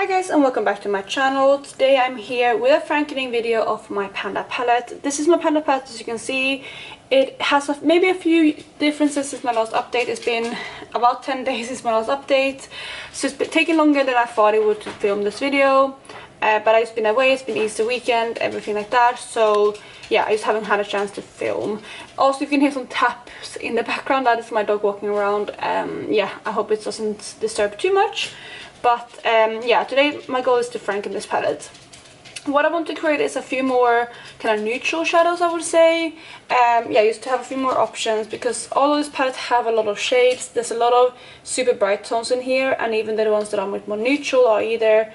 Hi guys, and welcome back to my channel. Today I'm here with a Frankening video of my Panda palette. This is my Panda palette, as you can see. It has maybe a few differences since my last update. It's been about 10 days since my last update, so it's been taking longer than I thought it would to film this video. But I've just been away, it's been Easter weekend, everything like that, so yeah, I just haven't had a chance to film. Also, you can hear some taps in the background. That is my dog walking around. Yeah, I hope it doesn't disturb too much. But yeah, today my goal is to Franken this palette. What I want to create is a few more kind of neutral shadows, I would say. Yeah, just to have a few more options, because all of this palette have a lot of shades. There's a lot of super bright tones in here, and even the ones that are more neutral are either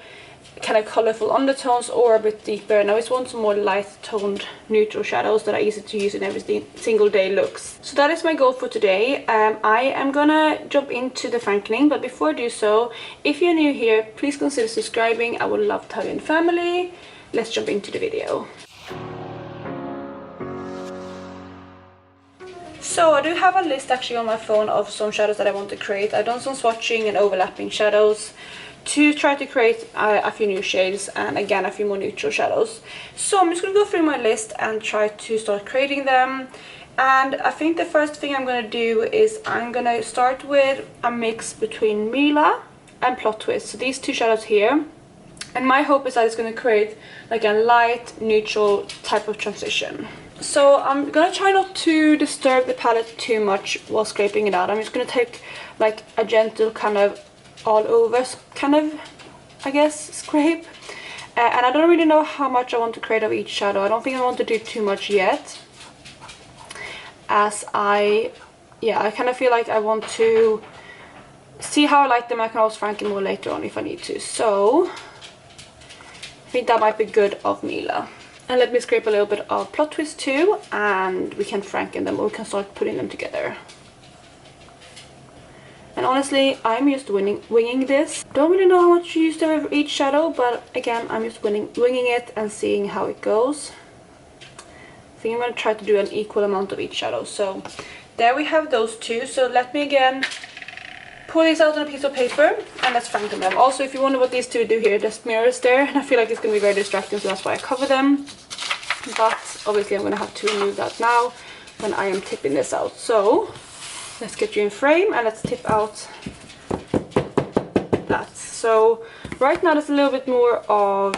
kind of colorful undertones or a bit deeper, and I always want some more light toned neutral shadows that are easy to use in every single day looks. So that is my goal for today. I am gonna jump into the Frankening, but before I do so, if you're new here, please consider subscribing. I would love to have you in the family. Let's jump into the video. So I do have a list actually on my phone of some shadows that I want to create. I've done some swatching and overlapping shadows to try to create a few new shades and again a few more neutral shadows. So I'm just going to go through my list and try to start creating them. And I think the first thing I'm going to do is I'm going to start with a mix between Mila and Plot Twist. So these two shadows here. And my hope is that it's going to create like a light neutral type of transition. So I'm going to try not to disturb the palette too much while scraping it out. I'm just going to take like a gentle kind of all over kind of, I guess, scrape. And I don't really know how much I want to create of each shadow. I don't think I want to do too much yet, as I kind of feel like I want to see how I like them. I can always Franken more later on if I need to. So I think that might be good of Mila. And let me scrape a little bit of Plot Twist too, and we can Franken them, or we can start putting them together. And honestly, I'm just winging this. Don't really know how much to use of each shadow, but again, I'm just winging it and seeing how it goes. I think I'm going to try to do an equal amount of each shadow. So there we have those two. So let me again pull these out on a piece of paper and let's Franken them. Also, if you wonder what these two do here, there's mirrors there, and I feel like it's going to be very distracting, so that's why I cover them. But obviously I'm going to have to remove that now when I am tipping this out. So let's get you in frame and let's tip out that. So right now there's a little bit more of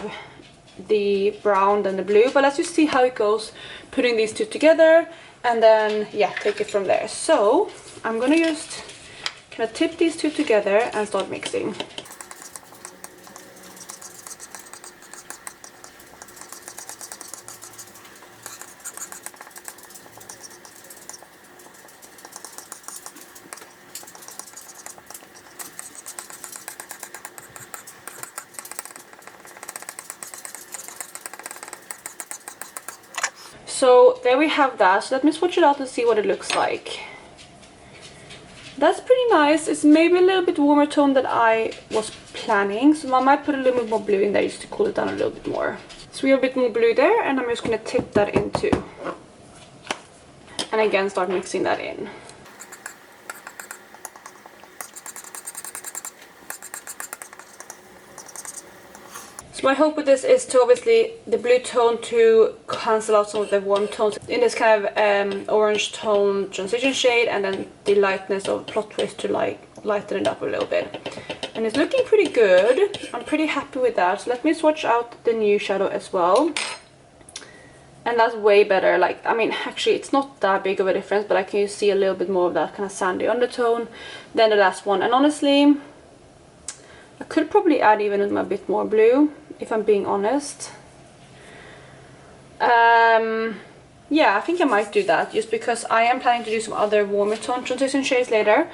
the brown than the blue, but let's just see how it goes putting these two together, and then yeah, take it from there. So I'm gonna just kind of tip these two together and start mixing. So there we have that. So let me swatch it out and see what it looks like. That's pretty nice. It's maybe a little bit warmer tone than I was planning, so I might put a little bit more blue in there just to cool it down a little bit more. So we have a bit more blue there, and I'm just going to tip that into, and again start mixing that in. So my hope with this is to obviously the blue tone to cancel out some of the warm tones in this kind of orange tone transition shade, and then the lightness of Plot Twist to like lighten it up a little bit. And it's looking pretty good. I'm pretty happy with that. So let me swatch out the new shadow as well. And that's way better. Like, I mean, actually it's not that big of a difference, but I can see a little bit more of that kind of sandy undertone than the last one. And honestly, I could probably add even a bit more blue, if I'm being honest. Yeah, I think I might do that, just because I am planning to do some other warmer tone transition shades later,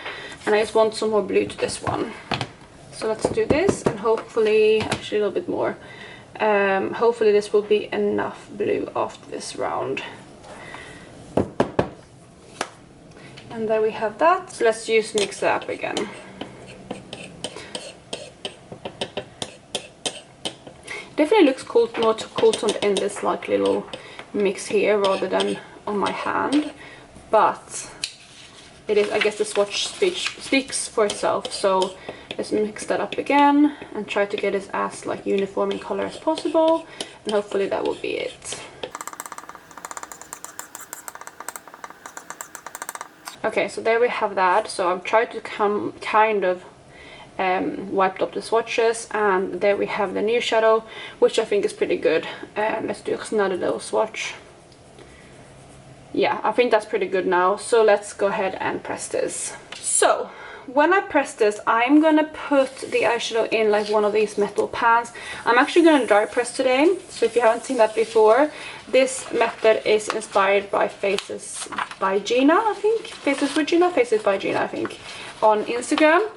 and I just want some more blue to this one. So let's do this, and hopefully, actually a little bit more. Hopefully this will be enough blue after this round. And there we have that. So let's just mix that up again. Definitely looks cool, more cool toned in this like little mix here rather than on my hand, but it is, I guess the swatch speaks for itself. So let's mix that up again and try to get it as like uniform in color as possible, and hopefully that will be it. Okay, so there we have that. So I've tried to kind of wiped up the swatches, and there we have the new shadow, which I think is pretty good. Let's do another little swatch. Yeah, I think that's pretty good now. So let's go ahead and press this. So when I press this, I'm gonna put the eyeshadow in like one of these metal pans. I'm actually gonna dry press today, so if you haven't seen that before, this method is inspired by Faces by Gina, I think. Faces by Gina, I think, on Instagram.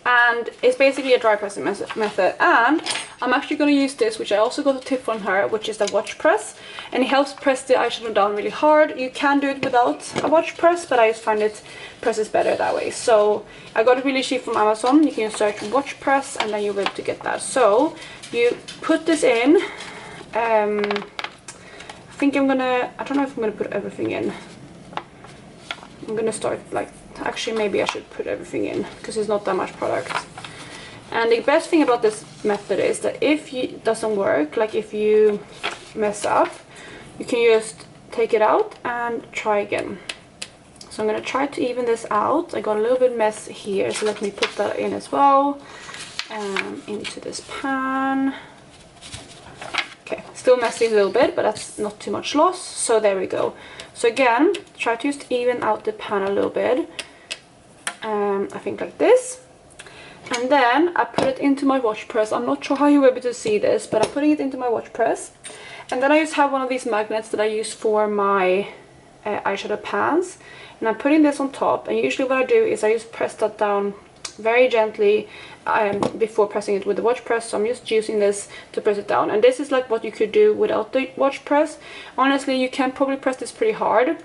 And it's basically a dry pressing method, and I'm actually going to use this, which I also got a tip from her, which is the watch press, and it helps press the eyeshadow down really hard. You can do it without a watch press, but I just find it presses better that way. So I got it really cheap from Amazon. You can search watch press and then you'll be able to get that. So you put this in. I think I don't know if I'm gonna put everything in. I'm gonna start like, actually maybe I should put everything in because it's not that much product. And the best thing about this method is that if it doesn't work, like if you mess up, you can just take it out and try again. So I'm gonna try to even this out. I got a little bit mess here, so let me put that in as well, into this pan. Okay, still messy a little bit, but that's not too much loss. So there we go. So again, try to just even out the pan a little bit. I think like this. And then I put it into my watch press. I'm not sure how you were able to see this, but I'm putting it into my watch press. And then I just have one of these magnets that I use for my eyeshadow pans. And I'm putting this on top. And usually what I do is I just press that down very gently before pressing it with the watch press. So I'm just using this to press it down. And this is like what you could do without the watch press. Honestly, you can probably press this pretty hard,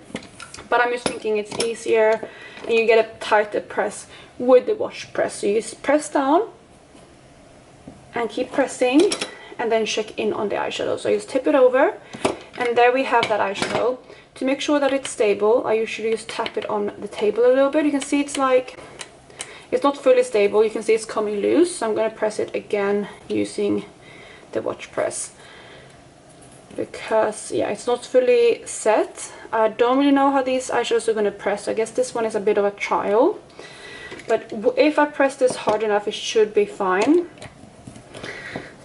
but I'm just thinking it's easier and you get a tighter press with the watch press. So you just press down and keep pressing and then check in on the eyeshadow. So I just tip it over and there we have that eyeshadow. To make sure that it's stable, I usually just tap it on the table a little bit. You can see it's like, it's not fully stable. You can see it's coming loose. So I'm going to press it again using the watch press. Because yeah, it's not fully set. I don't really know how these eyeshadows are going to press. I guess this one is a bit of a trial, but if I press this hard enough, it should be fine.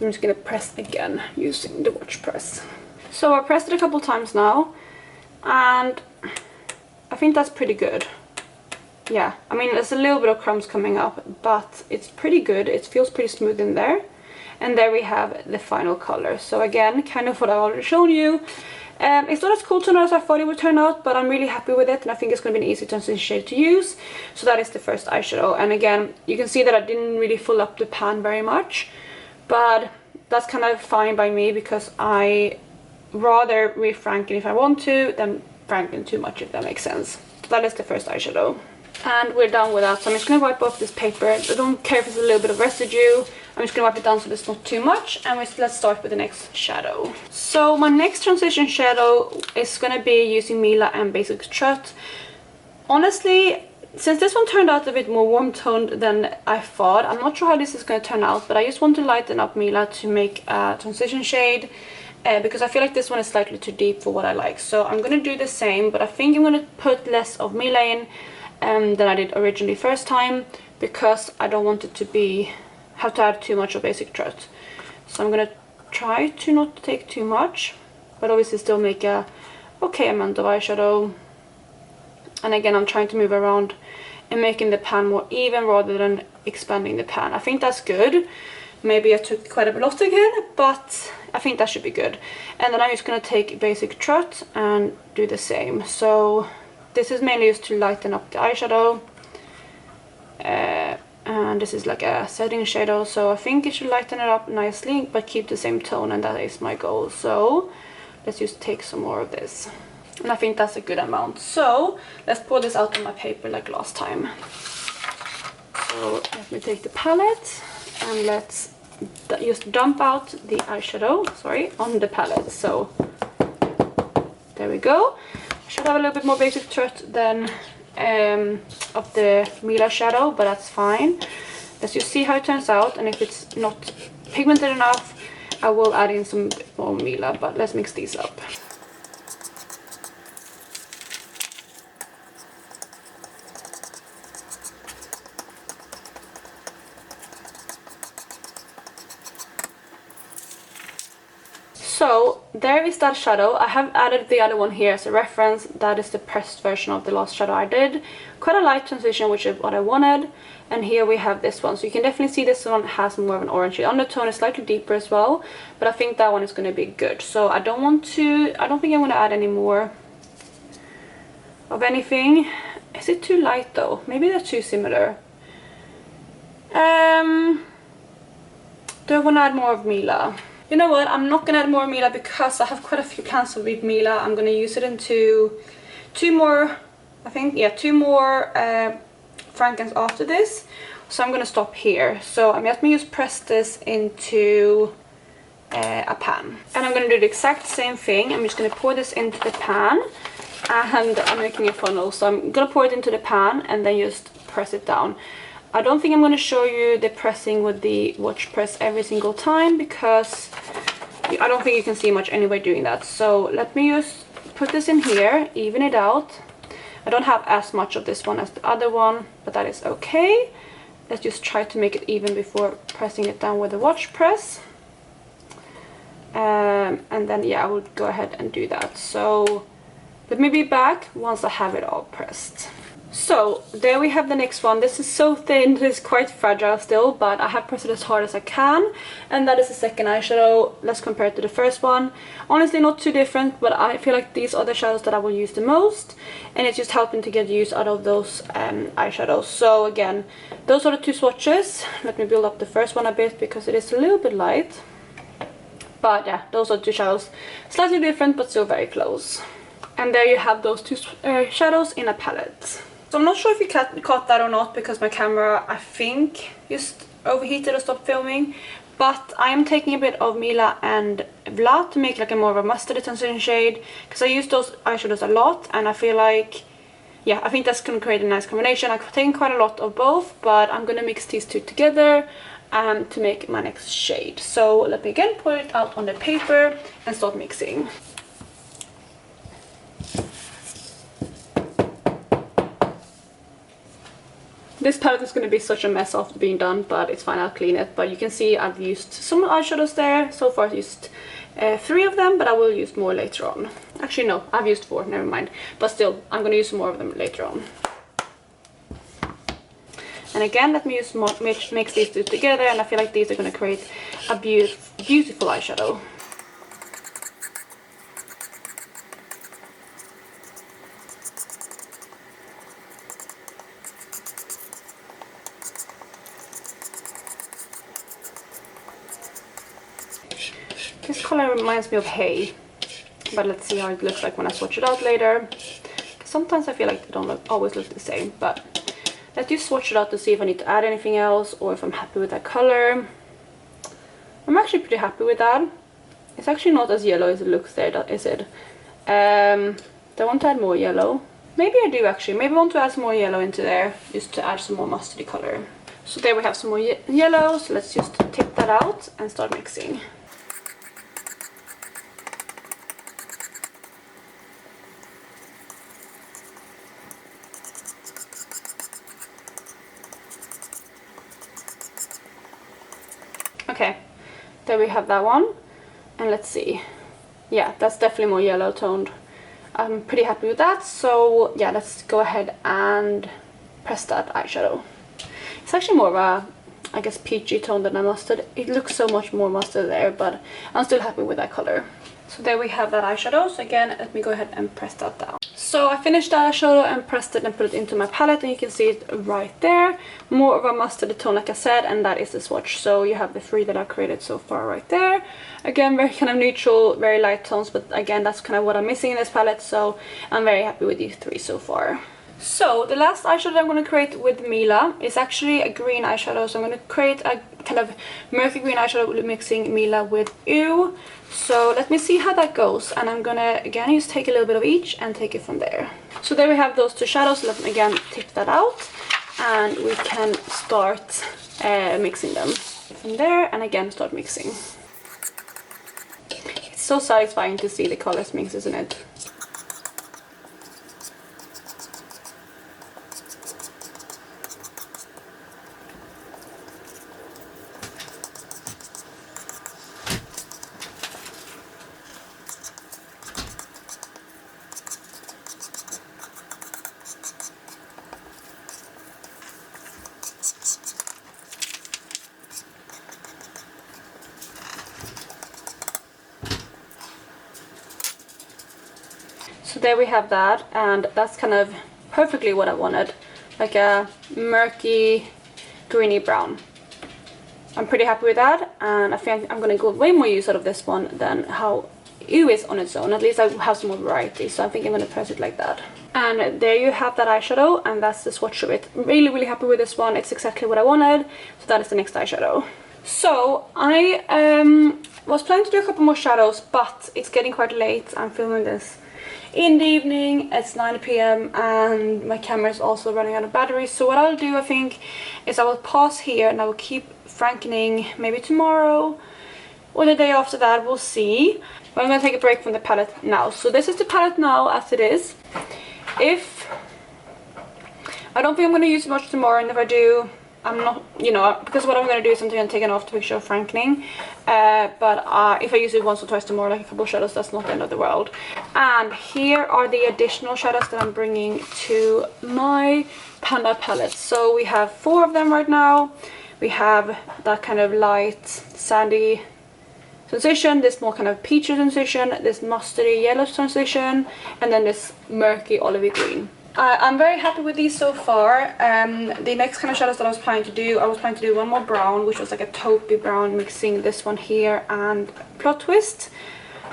I'm just going to press again using the watch press. So I pressed it a couple times now, and I think that's pretty good. Yeah, I mean there's a little bit of crumbs coming up, but it's pretty good. It feels pretty smooth in there. And there we have the final color. So again, kind of what I've already shown you. It's not as cool turned out as I thought it would turn out, but I'm really happy with it, and I think it's going to be an easy transition shade to use. So that is the first eyeshadow. And again, you can see that I didn't really fill up the pan very much, but that's kind of fine by me because I rather re-franken if I want to than franken too much, if that makes sense. So that is the first eyeshadow. And we're done with that, so I'm just going to wipe off this paper. I don't care if it's a little bit of residue. I'm just going to wipe it down so there's not too much. And let's start with the next shadow. So my next transition shadow is going to be using Mila and Basic Trut. Honestly, since this one turned out a bit more warm toned than I thought, I'm not sure how this is going to turn out, but I just want to lighten up Mila to make a transition shade. Because I feel like this one is slightly too deep for what I like. So I'm going to do the same, but I think I'm going to put less of Mila in than I did originally first time, because I don't want it to have to add too much of Basic Trut. So I'm gonna try to not take too much, but obviously still make a okay amount of eyeshadow. And again, I'm trying to move around and making the pan more even rather than expanding the pan. I think that's good. Maybe I took quite a lot again, but I think that should be good. And then I'm just gonna take Basic Trut and do the same. So this is mainly used to lighten up the eyeshadow, and this is like a setting shadow, so I think it should lighten it up nicely but keep the same tone, and that is my goal. So let's just take some more of this, and I think that's a good amount. So let's pour this out on my paper like last time. So let me take the palette and let's just dump out the eyeshadow, on the palette. So there we go. Should have a little bit more Basic Trut than of the Mila shadow, but that's fine. Let's just see how it turns out, and if it's not pigmented enough, I will add in some more Mila, but let's mix these up. So there is that shadow. I have added the other one here as a reference. That is the pressed version of the last shadow I did. Quite a light transition, which is what I wanted. And here we have this one. So you can definitely see this one has more of an orangey undertone. It's slightly deeper as well, but I think that one is going to be good. So I don't think I'm going to add any more of anything. Is it too light though? Maybe they're too similar. Do I want to add more of Mila? You know what, I'm not going to add more Mila because I have quite a few plans with Mila. I'm going to use it into two more Frankens after this. So I'm going to stop here. So I'm just going to just press this into a pan. And I'm going to do the exact same thing. I'm just going to pour this into the pan. And I'm making a funnel. So I'm going to pour it into the pan and then just press it down. I don't think I'm going to show you the pressing with the watch press every single time because I don't think you can see much anyway doing that. So let me just put this in here, even it out. I don't have as much of this one as the other one, but that is okay. Let's just try to make it even before pressing it down with the watch press. And then yeah, I will go ahead and do that. So let me be back once I have it all pressed. So there we have the next one. This is so thin, it is quite fragile still, but I have pressed it as hard as I can. And that is the second eyeshadow. Let's compare it to the first one. Honestly, not too different, but I feel like these are the shadows that I will use the most. And it's just helping to get use out of those eyeshadows. So again, those are the two swatches. Let me build up the first one a bit because it is a little bit light. But yeah, those are two shadows. Slightly different, but still very close. And there you have those two shadows in a palette. So I'm not sure if you caught that or not because my camera, I think, just overheated or stopped filming. But I am taking a bit of Mila and Vla to make like a more of a mustardy transition shade. Because I use those eyeshadows a lot and I feel like, yeah, I think that's going to create a nice combination. I've taken quite a lot of both, but I'm going to mix these two together to make my next shade. So let me again pour it out on the paper and start mixing. This palette is going to be such a mess after being done, but it's fine, I'll clean it. But you can see I've used some eyeshadows there. So far I've used 3 of them, but I will use more later on. Actually no, I've used 4, never mind. But still, I'm going to use some more of them later on. And again, let me mix these two together, and I feel like these are going to create a beautiful eyeshadow. This color reminds me of hay, but let's see how it looks like when I swatch it out later. Sometimes I feel like they don't always look the same, but let's just swatch it out to see if I need to add anything else or if I'm happy with that color. I'm actually pretty happy with that. It's actually not as yellow as it looks there, is it? Do I want to add more yellow? Maybe I do actually. Maybe I want to add some more yellow into there just to add some more mustardy color. So there we have some more yellow, so let's just tip that out and start mixing. Okay, there we have that one, and let's see. Yeah, that's definitely more yellow toned. I'm pretty happy with that, so yeah, let's go ahead and press that eyeshadow. It's actually more of a, I guess, peachy tone than a mustard. It looks so much more mustard there, but I'm still happy with that color. So there we have that eyeshadow. So again, let me go ahead and press that down. So I finished that eyeshadow and pressed it and put it into my palette, and you can see it right there. More of a mustardy tone, like I said, and that is the swatch. So you have the 3 that I've created so far right there. Again, very kind of neutral, very light tones, but again, that's kind of what I'm missing in this palette, so I'm very happy with these 3 so far. So the last eyeshadow I'm going to create with Mila is actually a green eyeshadow. So I'm going to create a kind of murky green eyeshadow mixing Mila with Ew. So let me see how that goes, and I'm gonna again just take a little bit of each and take it from there. So there we have those two shadows. Let me again tip that out, and we can start mixing them from there, and again start mixing. It's so satisfying to see the colors mix, isn't it? So there we have that, and that's kind of perfectly what I wanted, like a murky greeny brown. I'm pretty happy with that, and I think I'm gonna go way more use out of this one than how Ew is on its own. At least I have some more variety, so I think I'm gonna press it like that. And there you have that eyeshadow, and that's the swatch of it. I'm really happy with this one. It's exactly what I wanted, so that is the next eyeshadow. So I was planning to do a couple more shadows, but it's getting quite late. I'm filming this in the evening. It's 9 p.m. and my camera is also running out of battery. So what I'll do, I think, is I will pause here and I will keep Frankening maybe tomorrow or the day after that, we'll see. But I'm gonna take a break from the palette now. So this is the palette now as it is. I don't think I'm gonna use it much tomorrow, and if I do, I'm not, you know, because what I'm going to do is I'm going to take an off picture of Frankening, but if I use it once or twice tomorrow, like a couple of shadows, that's not the end of the world. And here are the additional shadows that I'm bringing to my Panda palette. So we have 4 of them right now. We have that kind of light sandy transition, this more kind of peachy transition, this mustardy yellow transition, and then this murky olivey green. I'm very happy with these so far. The next kind of shadows that I was planning to do one more brown, which was like a taupey brown, mixing this one here and Plot Twist,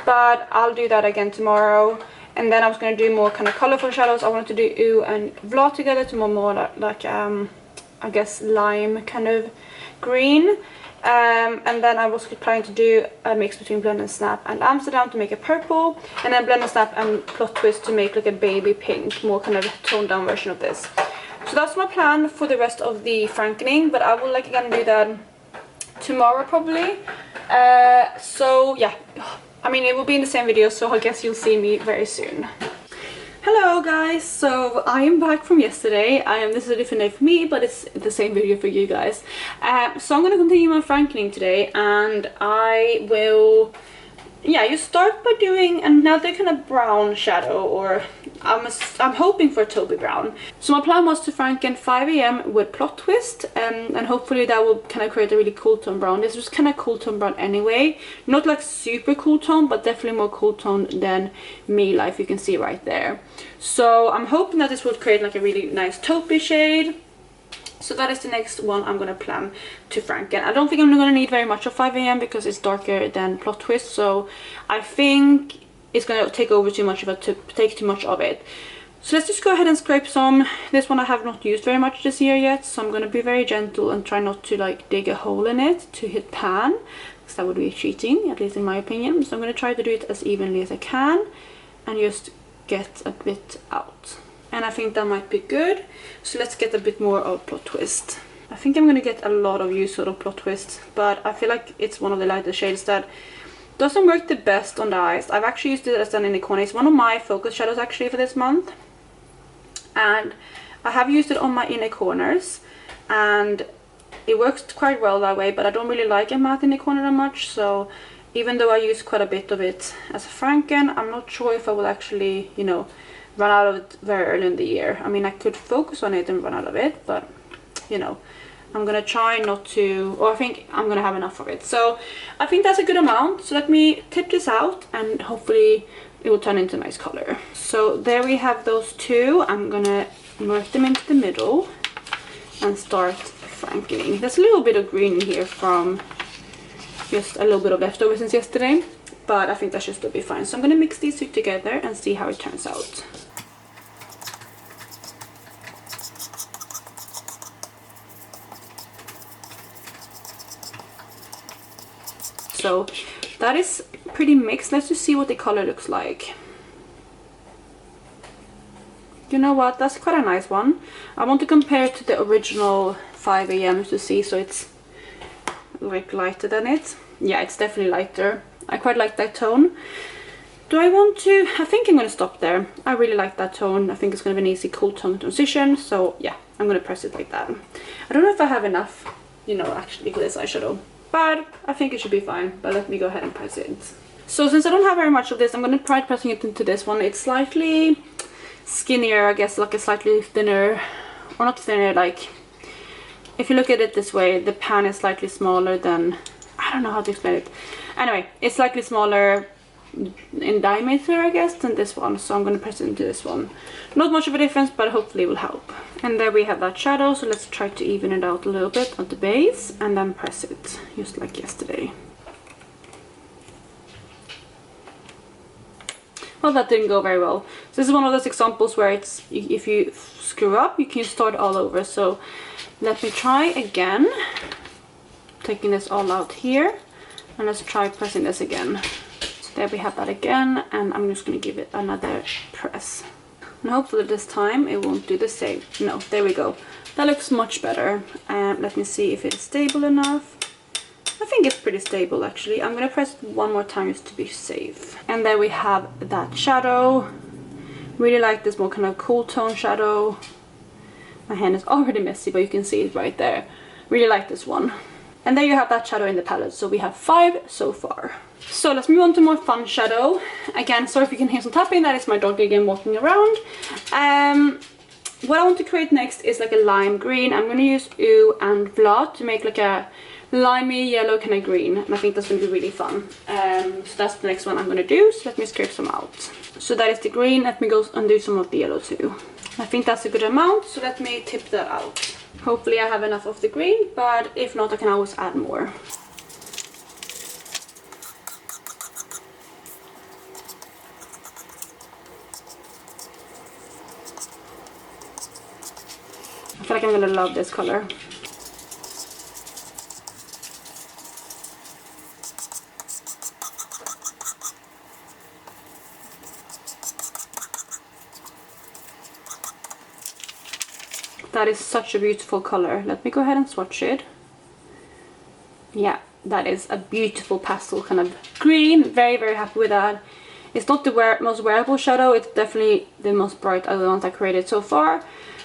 but I'll do that again tomorrow. And then I was going to do more kind of colorful shadows. I wanted to do Ew and Vla together to more like I guess lime kind of green. And then I was planning to do a mix between Blend and Snap and Amsterdam to make a purple, and then Blend and Snap and Plot Twist to make like a baby pink, more kind of toned down version of this. So that's my plan for the rest of the Frankening, but I will like again do that tomorrow probably. So yeah, I mean it will be in the same video, so I guess you'll see me very soon. Hello guys, so I am back from yesterday. This is a different day for me, but it's the same video for you guys. So I'm going to continue my Frankening today, and I will, yeah, you start by doing another kind of brown shadow, or I'm hoping for a taupey brown. So my plan was to Franken 5 AM with Plot Twist, and hopefully that will kind of create a really cool tone brown. This was kind of cool tone brown anyway, not like super cool tone, but definitely more cool tone than Mila, if you can see right there. So I'm hoping that this will create like a really nice taupey shade. So that is the next one I'm going to plan to Franken. I don't think I'm going to need very much of 5 AM because it's darker than Plot Twist, so I think it's going to take over too much of it, to take too much of it. So let's just go ahead and scrape some. This one I have not used very much this year yet, so I'm going to be very gentle and try not to like dig a hole in it to hit pan, because that would be cheating, at least in my opinion. So I'm going to try to do it as evenly as I can and just get a bit out. And I think that might be good. So let's get a bit more of Plot Twist. I think I'm going to get a lot of use out of Plot Twist, but I feel like it's one of the lighter shades that doesn't work the best on the eyes. I've actually used it as an inner corner. It's one of my focus shadows actually for this month. And I have used it on my inner corners, and it works quite well that way, but I don't really like a matte inner corner that much. So even though I use quite a bit of it as a Franken, I'm not sure if I will actually, you know, run out of it very early in the year. I mean, I could focus on it and run out of it, but you know, I'm gonna try not to, or I think I'm gonna have enough of it. So I think that's a good amount. So let me tip this out, and hopefully it will turn into a nice color. So there we have those two. I'm gonna merge them into the middle and start Frankening. There's a little bit of green in here from just a little bit of leftover since yesterday, but I think that should still be fine. So I'm gonna mix these two together and see how it turns out. So that is pretty mixed. Let's just see what the color looks like. You know what, that's quite a nice one. I want to compare it to the original 5 AM to see, so it's like lighter than it. Yeah, it's definitely lighter. I quite like that tone. Do I want to? I think I'm going to stop there. I really like that tone. I think it's going to be an easy cool tone transition. So yeah, I'm going to press it like that. I don't know if I have enough, you know, actually for this eyeshadow, but I think it should be fine. But let me go ahead and press it. So since I don't have very much of this, I'm going to try pressing it into this one. It's slightly skinnier, I guess, like a slightly thinner, or not thinner, like if you look at it this way, the pan is slightly smaller than, I don't know how to explain it. Anyway, it's slightly smaller in diameter, I guess, than this one, so I'm going to press it into this one. Not much of a difference, but hopefully it will help. And there we have that shadow, so let's try to even it out a little bit at the base and then press it just like yesterday. Well, that didn't go very well. So this is one of those examples where it's, if you screw up, you can start all over. So let me try again, taking this all out here, and let's try pressing this again. So there we have that again, and I'm just going to give it another press. And hopefully this time it won't do the same. No, there we go. That looks much better. Let me see if it's stable enough. I think it's pretty stable actually. I'm gonna press it one more time just to be safe. And there we have that shadow. Really like this more kind of cool tone shadow. My hand is already messy, but you can see it right there. Really like this one. And there you have that shadow in the palette. So we have 5 so far. So let's move on to more fun shadow. Again, sorry if you can hear some tapping. That is my dog again walking around. What I want to create next is like a lime green. I'm gonna use Ooh and Vla to make like a limey yellow kind of green, and I think that's going to be really fun. So that's the next one I'm going to do, so let me scrape some out. So that is the green. Let me go and do some of the yellow too. I think that's a good amount, so let me tip that out. Hopefully I have enough of the green, but if not, I can always add more. I feel like I'm going to love this color. That is such a beautiful color. Let me go ahead and swatch it. Yeah, that is a beautiful pastel kind of green. Very, very happy with that. It's not the most wearable shadow. It's definitely the most bright out of the ones I created so far.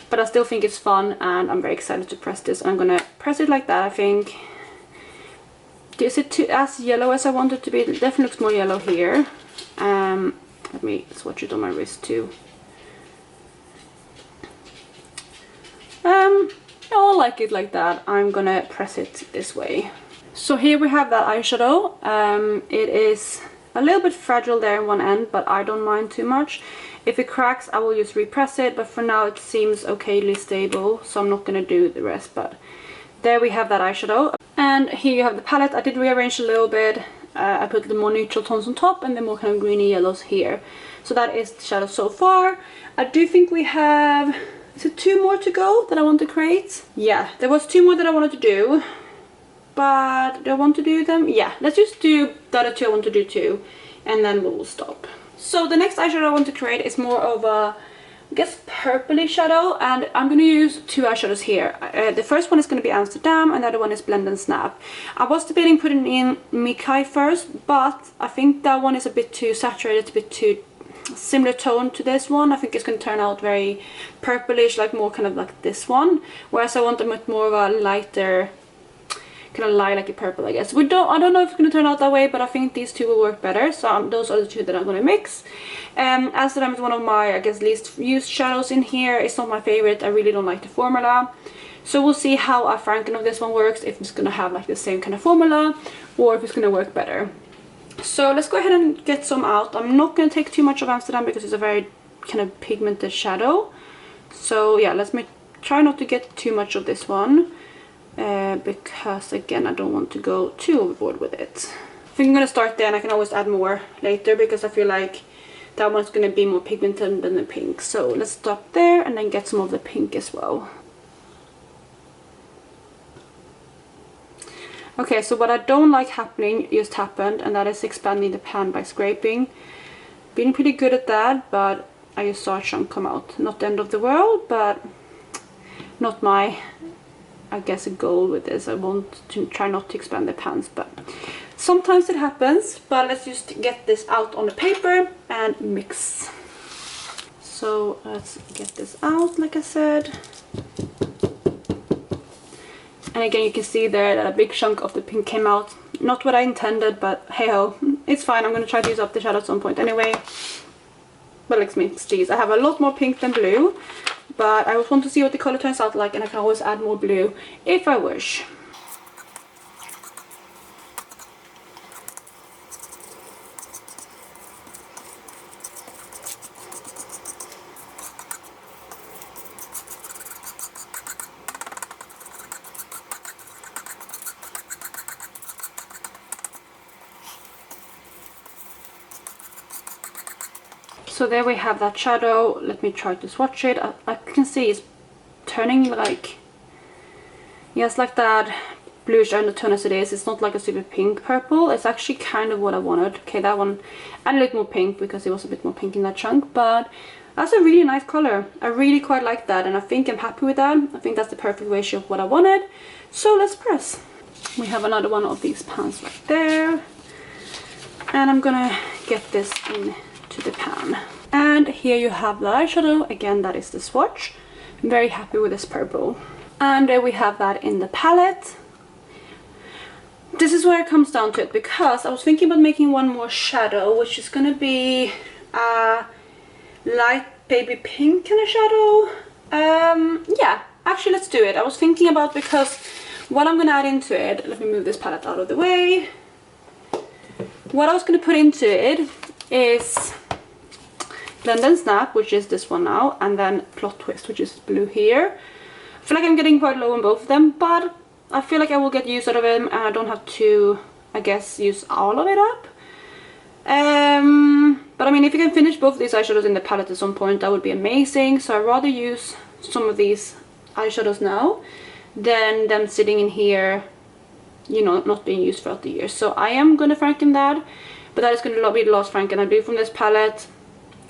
But I still think it's fun, and I'm very excited to press this. And I'm gonna press it like that, I think. Is it as yellow as I want it to be? It definitely looks more yellow here. Let me swatch it on my wrist too. I like it like that. I'm gonna press it this way. So here we have that eyeshadow. It is a little bit fragile there in one end, but I don't mind too much. If it cracks, I will just repress it, but for now it seems okayly stable, so I'm not gonna do the rest. But there we have that eyeshadow. And here you have the palette. I did rearrange a little bit. I put the more neutral tones on top and the more kind of greeny yellows here. So that is the shadow so far. I do think we have... Is it 2 more to go that I want to create? Yeah, there was 2 more that I wanted to do. But do I want to do them? Yeah, let's just do the other 2 I want to do too. And then we'll stop. So the next eyeshadow I want to create is more of a, I guess, purpley shadow. And I'm going to use 2 eyeshadows here. The first one is going to be Amsterdam and the other one is Blend and Snap. I was debating putting in Mikai first, but I think that one is a bit too saturated, it's a bit too similar tone to this one. I think it's going to turn out very purplish, like more kind of like this one. Whereas I want a bit more of a lighter, kind of lilac-y purple, I guess. I don't know if it's going to turn out that way, but I think these 2 will work better. So those are the 2 that I'm going to mix. Amsterdam is one of my, I guess, least used shadows in here. It's not my favorite. I really don't like the formula. So we'll see how a Franken of this one works, if it's going to have like the same kind of formula or if it's going to work better. So let's go ahead and get some out. I'm not going to take too much of Amsterdam because it's a very kind of pigmented shadow. So yeah, let's try not to get too much of this one. Because again, I don't want to go too overboard with it. I think I'm going to start there, and I can always add more later because I feel like that one's going to be more pigmented than the pink. So let's stop there and then get some of the pink as well. Okay, so what I don't like happening just happened, and that is expanding the pan by scraping. Being pretty good at that, but I just saw a chunk come out. Not the end of the world, but not my, I guess, a goal with this. I want to try not to expand the pans, but sometimes it happens. But let's just get this out on the paper and mix. So let's get this out, like I said. And again, you can see there that a big chunk of the pink came out. Not what I intended, but hey ho, it's fine. I'm going to try to use up the shadow at some point anyway. But let's mix these. I have a lot more pink than blue, but I just want to see what the color turns out like, and I can always add more blue if I wish. So there we have that shadow. Let me try to swatch it. I can see it's turning like, yes, like that bluish undertone as it is. It's not like a super pink purple. It's actually kind of what I wanted. Okay, that one added a little more pink because it was a bit more pink in that chunk, but that's a really nice color. I really quite like that, and I think I'm happy with that. I think that's the perfect ratio of what I wanted. So let's press. We have another one of these pans right there, and I'm gonna get this into the pan. And here you have the eyeshadow. Again, that is the swatch. I'm very happy with this purple. And there we have that in the palette. This is where it comes down to it, because I was thinking about making one more shadow, which is gonna be a light baby pink kind of shadow. Yeah, actually let's do it. I was thinking about, because what I'm gonna add into it, let me move this palette out of the way. What I was gonna put into it is Blend and Snap, which is this one now, and then Plot Twist, which is blue here. I feel like I'm getting quite low on both of them, but I feel like I will get use out of them, and I don't have to, I guess, use all of it up. But I mean, if you can finish both of these eyeshadows in the palette at some point, that would be amazing. So I'd rather use some of these eyeshadows now than them sitting in here, you know, not being used throughout the year. So I am going to Franken that, but that is going to be the last Franken I do from this palette.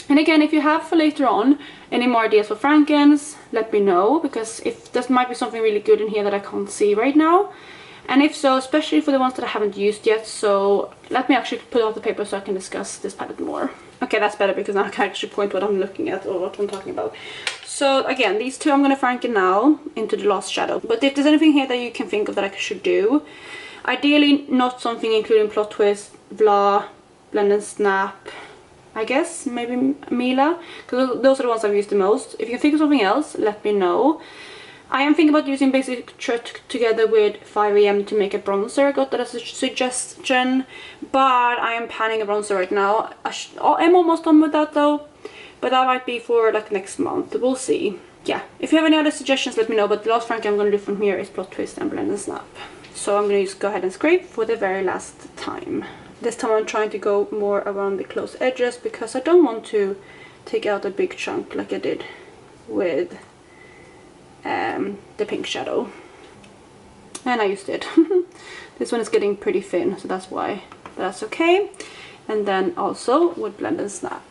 And again, if you have for later on any more ideas for Frankens, let me know, because if there might be something really good in here that I can't see right now. And if so, especially for the ones that I haven't used yet, so let me actually put out the paper so I can discuss this palette more. Okay, that's better, because now I can actually point what I'm looking at or what I'm talking about. So again, these two I'm going to Franken now into the last shadow. But if there's anything here that you can think of that I should do, ideally not something including Plot Twist, Blah, Blend and Snap, I guess, maybe Mila, because those are the ones I've used the most. If you can think of something else, let me know. I am thinking about using Basic Truth together with 5am to make a bronzer. I got that as a suggestion, but I am panning a bronzer right now. I'm almost done with that though, but that might be for like next month. We'll see. Yeah, if you have any other suggestions, let me know, but the last Franken I'm going to do from here is Plot Twist and Blend and Snap. So I'm going to just go ahead and scrape for the very last time. This time I'm trying to go more around the close edges, because I don't want to take out a big chunk like I did with the pink shadow. And I used it. This one is getting pretty thin, so that's why. But that's okay. And then also with Blend and Snap.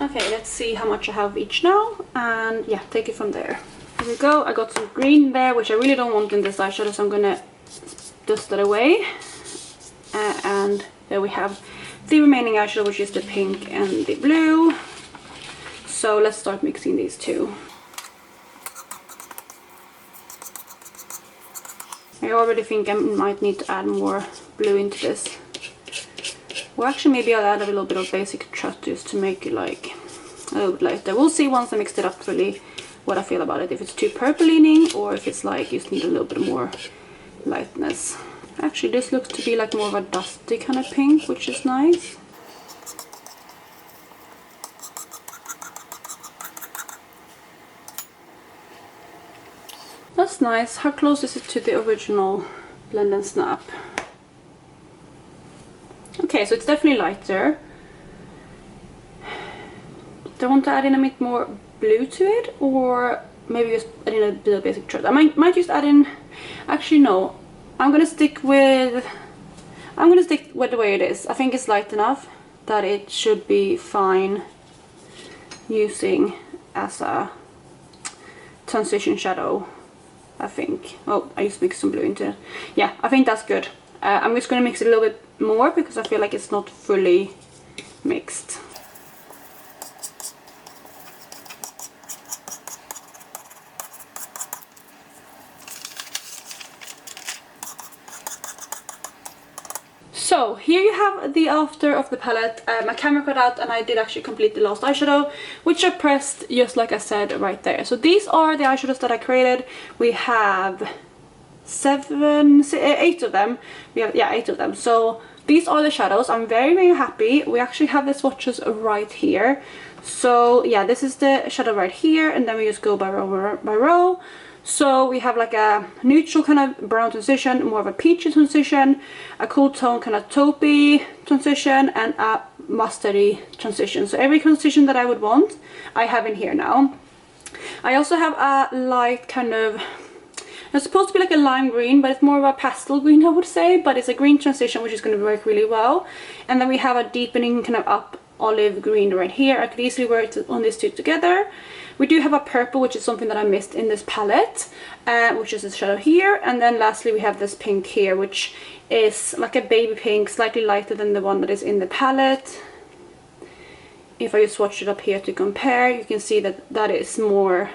Okay, let's see how much I have each now, and yeah, take it from there. Here we go. I got some green there, which I really don't want in this eyeshadow, so I'm gonna dust that away. And there we have the remaining eyeshadow, which is the pink and the blue. So let's start mixing these two. I already think I might need to add more blue into this. Or actually maybe I'll add a little bit of Basic Truth just to make it like a little bit lighter. We'll see once I mix it up really what I feel about it. If it's too purple leaning, or if it's like you just need a little bit more lightness. Actually, this looks to be like more of a dusty kind of pink, which is nice. That's nice. How close is it to the original Blend and Snap? Okay, so it's definitely lighter. Do I want to add in a bit more blue to it, or maybe just add in a bit of Basic Truth? I might just add in... Actually, no. I'm gonna stick with the way it is. I think it's light enough that it should be fine using as a transition shadow, I think. Oh, I just mixed some blue into it. Yeah, I think that's good. I'm just gonna mix it a little bit more because I feel like it's not fully mixed. So here you have the after of the palette. My camera cut out and I did actually complete the last eyeshadow, which I pressed just like I said right there. So these are the eyeshadows that I created. We have 8 of them. We have 8 of them. So these are the shadows. I'm very, very happy. We actually have the swatches right here. So yeah, this is the shadow right here, and then we just go by row by row. So we have like a neutral kind of brown transition, more of a peachy transition, a cool tone kind of taupey transition, and a mustardy transition. So every transition that I would want, I have in here now. I also have a light kind of, it's supposed to be like a lime green, but it's more of a pastel green, I would say, but it's a green transition, which is going to work really well. And then we have a deepening kind of up olive green right here. I could easily work on these two together. We do have a purple, which is something that I missed in this palette, which is this shadow here. And then lastly we have this pink here, which is like a baby pink, slightly lighter than the one that is in the palette. If I just swatch it up here to compare, you can see that that is more,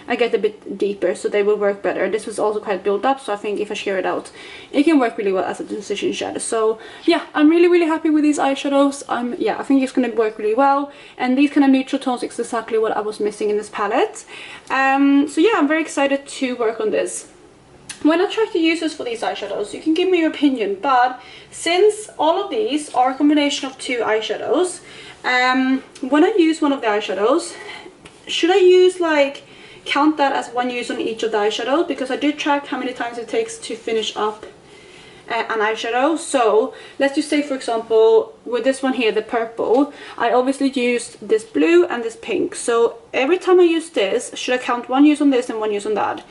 I get a bit deeper, so they will work better. This was also quite built up, so I think if I share it out, it can work really well as a transition shadow. So yeah, I'm really, really happy with these eyeshadows. Yeah, I think it's going to work really well. And these kind of neutral tones is exactly what I was missing in this palette. So yeah, I'm very excited to work on this. When I try to use this for these eyeshadows, you can give me your opinion, but since all of these are a combination of 2 eyeshadows, when I use one of the eyeshadows, should I use like count that as 1 use on each of the eyeshadows, because I did track how many times it takes to finish up an eyeshadow. So let's just say, for example, with this one here, the purple, I obviously used this blue and this pink. So every time I use this, should I count 1 use on this and 1 use on that?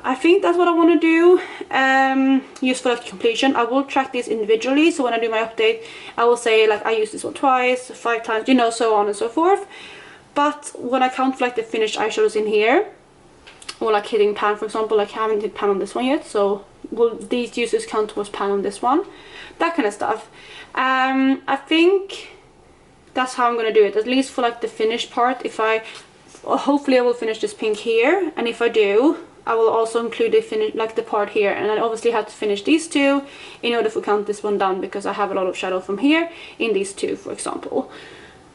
I think that's what I want to do. Use for like completion. I will track these individually, so when I do my update, I will say like I used this one twice, 5 times, you know, so on and so forth. But when I count like the finished eyeshadows in here, or like hitting pan, for example, like I haven't hit pan on this one yet, so will these uses count towards pan on this one? That kind of stuff. I think that's how I'm gonna do it, at least for like the finished part. Hopefully I will finish this pink here, and if I do, I will also include the part here, and I obviously have to finish these 2 in order to count this one down, because I have a lot of shadow from here in these 2, for example.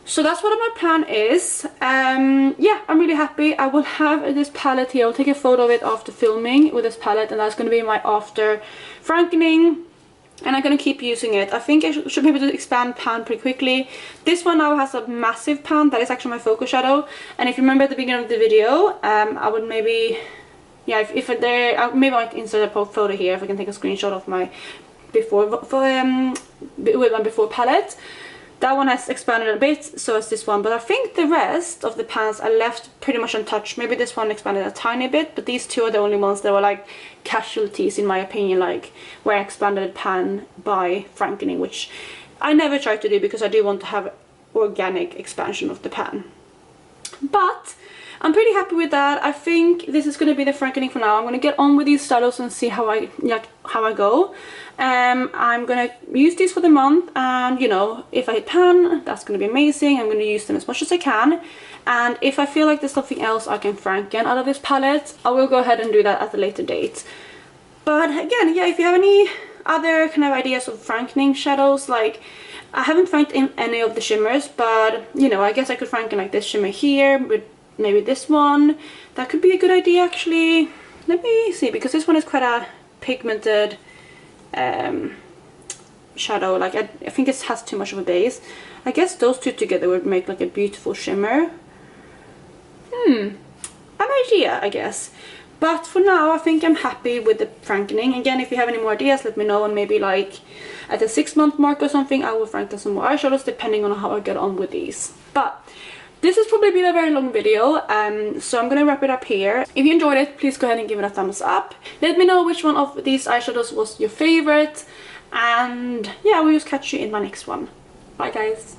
So that's what my plan is. Yeah, I'm really happy. I will have this palette here. I'll take a photo of it after filming with this palette, and that's going to be my after Frankening. And I'm going to keep using it. I think I should be able to expand pan pretty quickly. This one now has a massive pan. That is actually my focus shadow. And if you remember at the beginning of the video, I would maybe, yeah, maybe I might insert a photo here if I can take a screenshot of my with my before palette. That one has expanded a bit, so has this one, but I think the rest of the pans are left pretty much untouched. Maybe this one expanded a tiny bit, but these 2 are the only ones that were like casualties in my opinion, like where I expanded pan by Frankening, which I never try to do because I do want to have organic expansion of the pan. But I'm pretty happy with that. I think this is going to be the Frankening for now. I'm going to get on with these styles and see how I go. I'm going to use these for the month, and you know, if I hit pan, that's going to be amazing. I'm going to use them as much as I can, and if I feel like there's something else I can Franken out of this palette, I will go ahead and do that at a later date. But again, yeah, if you have any other kind of ideas of Frankening shadows, like I haven't franked in any of the shimmers, but you know, I guess I could Franken like this shimmer here with maybe this one. That could be a good idea actually. Let me see, because this one is quite a pigmented shadow. Like I think it has too much of a base. I guess those 2 together would make like a beautiful shimmer. An idea, I guess. But for now, I think I'm happy with the Frankening. Again, if you have any more ideas, let me know, and maybe like at the 6-month mark or something, I will Franken some more eyeshadows depending on how I get on with these. But this has probably been a very long video, so I'm gonna wrap it up here. If you enjoyed it, please go ahead and give it a thumbs up. Let me know which one of these eyeshadows was your favorite, and yeah, I will just catch you in my next one. Bye guys.